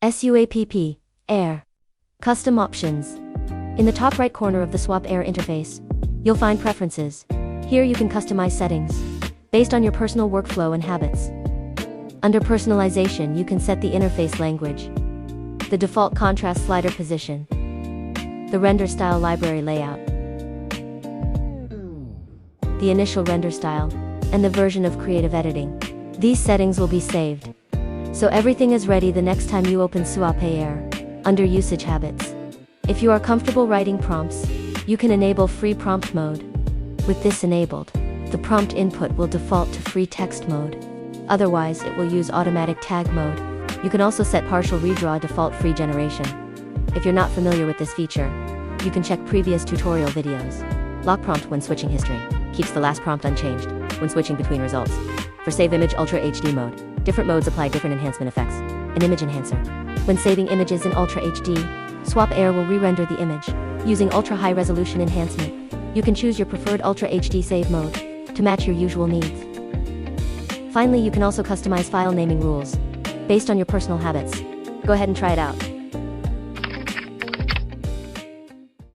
SUAPP AIR. Custom options. In the top right corner of the SUAPP AIR interface, you'll find Preferences. Here you can customize settings based on your personal workflow and habits. Under Personalization, you can set the interface language, the default contrast slider position, the render style library layout, the initial render style, and the version of creative editing. These settings will be saved, so everything is ready the next time you open SUAPP AIR. Under Usage Habits, if you are comfortable writing prompts, you can enable free prompt mode. With this enabled, the prompt input will default to free text mode. Otherwise, it will use automatic tag mode. You can also set partial redraw default free generation. If you're not familiar with this feature, you can check previous tutorial videos. Lock prompt when switching history. Keeps the last prompt unchanged when switching between results. For Save Image Ultra HD mode, different modes apply different enhancement effects. An image enhancer. When saving images in Ultra HD, SUAPP AIR will re-render the image using ultra high resolution enhancement. You can choose your preferred Ultra HD save mode to match your usual needs. Finally, you can also customize file naming rules based on your personal habits. Go ahead and try it out.